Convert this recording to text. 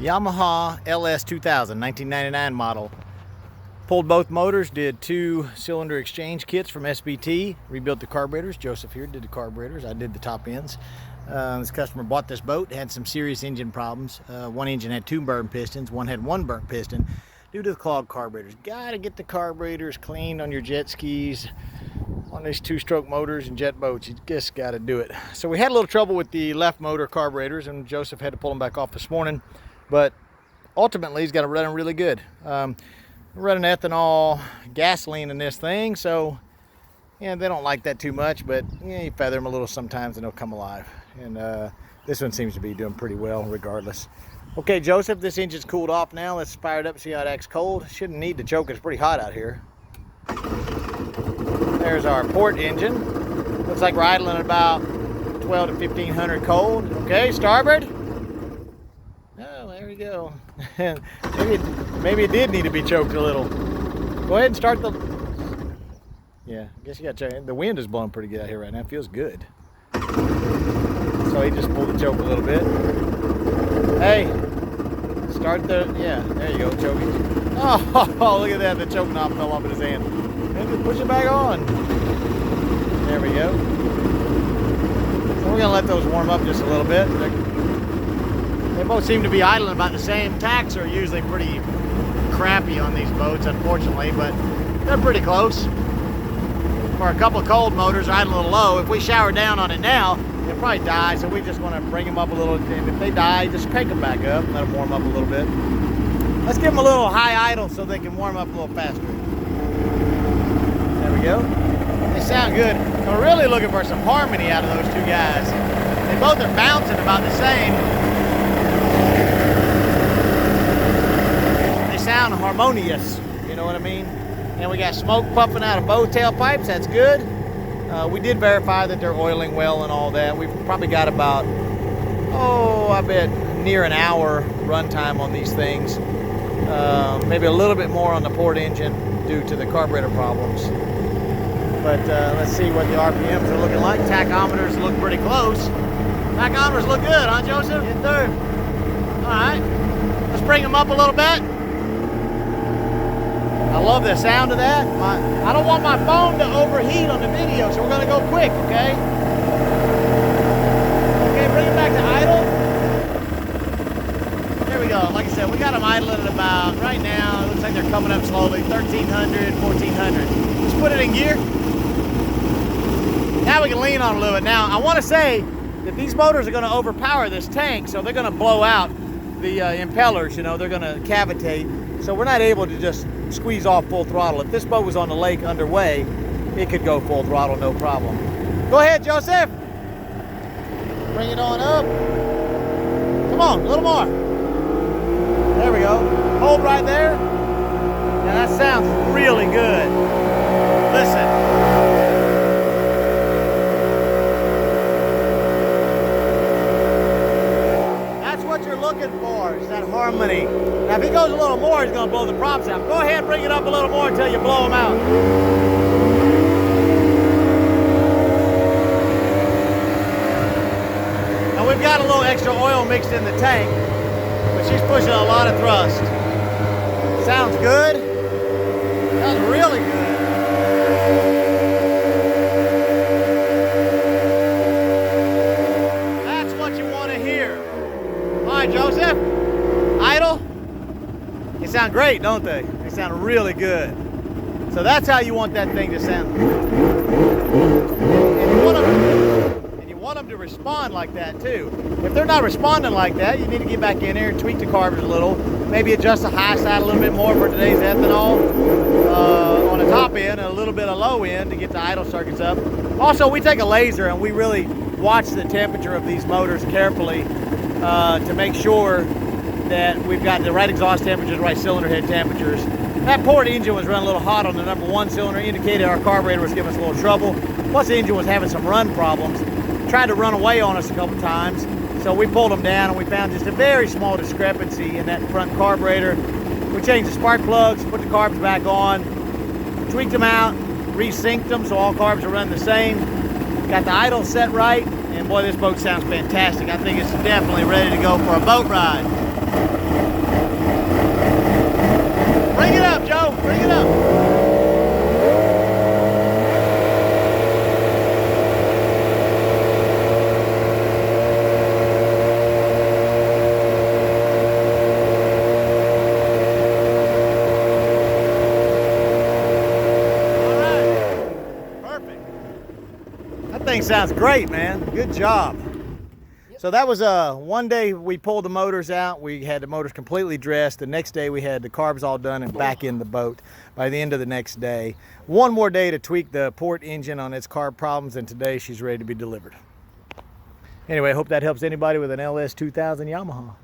Yamaha LS 2000, 1999 model. Pulled both motors, did 2 cylinder exchange kits from SBT, rebuilt the carburetors. Joseph here did the carburetors, I did the top ends. This customer bought this boat, had some serious engine problems. One engine had 2 burnt pistons, one had 1 burnt piston due to the clogged carburetors. Gotta get the carburetors cleaned on your jet skis, on these 2-stroke motors and jet boats. You just gotta do it. So we had a little trouble with the left motor carburetors, and Joseph had to pull them back off this morning, but ultimately he's got it running really good. Running ethanol gasoline in this thing, so yeah, they don't like that too much, but yeah, you feather them a little sometimes and they'll come alive. And this one seems to be doing pretty well regardless. Okay, Joseph, this engine's cooled off now. Let's fire it up, see how it acts cold. Shouldn't need to choke, it's pretty hot out here. There's our port engine. Looks like we're idling at about 12 to 1500 cold. Okay, starboard. Oh, there we go. maybe it did need to be choked a little. Go ahead and start the... Yeah, I guess you got to check. The wind is blowing pretty good out here right now. It feels good. So he just pulled the choke a little bit. Hey, start the... Yeah, there you go, choking. Oh, look at that. The choke knob fell off in his hand. And just push it back on. There we go. So we're going to let those warm up just a little bit. They both seem to be idling about the same. Tacks are usually pretty crappy on these boats, unfortunately, but they're pretty close. For a couple of cold motors, idling a little low. If we shower down on it now, they'll probably die, so we just want to bring them up a little, and if they die, just crank them back up, let them warm up a little bit. Let's give them a little high idle so they can warm up a little faster. There we go. They sound good. We're really looking for some harmony out of those 2 guys. They both are bouncing about the same. They sound harmonious, you know what I mean? And we got smoke puffing out of both tailpipes, that's good. We did verify that they're oiling well and all that. We've probably got about, I bet near an hour runtime on these things. Maybe a little bit more on the port engine due to the carburetor problems. But let's see what the RPMs are looking like. Tachometers look pretty close. Tachometers look good, huh, Joseph? Yes, sir. All right, let's bring them up a little bit. I love the sound of that. I don't want my phone to overheat on the video, so we're going to go quick, okay? Okay, bring it back to idle. There we go. Like I said, we got them idling at about, right now, it looks like they're coming up slowly, 1300, 1400. Let's put it in gear. Now we can lean on a little bit. Now, I want to say that these motors are going to overpower this tank, so they're going to blow out the impellers, you know, they're going to cavitate. So we're not able to just squeeze off full throttle. If this boat was on the lake underway, it could go full throttle, no problem. Go ahead, Joseph. Bring it on up. Come on, a little more. There we go. Hold right there. Now that sounds really good. Listen. That's what you're looking for, is that harmony. Now, if he goes a little more, he's going to blow the props out. Go ahead and bring it up a little more until you blow them out. Now, we've got a little extra oil mixed in the tank, but she's pushing a lot of thrust. Sounds good. Sounds really good. That's what you want to hear. All right, Joseph. Idle. They sound great, don't they? They sound really good. So that's how you want that thing to sound. And you want them to respond like that too. If they're not responding like that, you need to get back in there and tweak the carbons a little. Maybe adjust the high side a little bit more for today's ethanol on the top end and a little bit of low end to get the idle circuits up. Also, we take a laser and we really watch the temperature of these motors carefully to make sure that we've got the right exhaust temperatures, right cylinder head temperatures. That port engine was running a little hot on the number 1 cylinder, indicated our carburetor was giving us a little trouble. Plus the engine was having some run problems. Tried to run away on us a couple times. So we pulled them down and we found just a very small discrepancy in that front carburetor. We changed the spark plugs, put the carbs back on, tweaked them out, resynced them so all carbs are running the same. Got the idle set right, and boy, this boat sounds fantastic. I think it's definitely ready to go for a boat ride. Bring it up, Joe. Bring it up. That thing sounds great, man. Good job. So that was one day we pulled the motors out. We had the motors completely dressed. The next day we had the carbs all done and back in the boat by the end of the next day. One more day to tweak the port engine on its carb problems, and today she's ready to be delivered. Anyway, I hope that helps anybody with an LS 2000 Yamaha.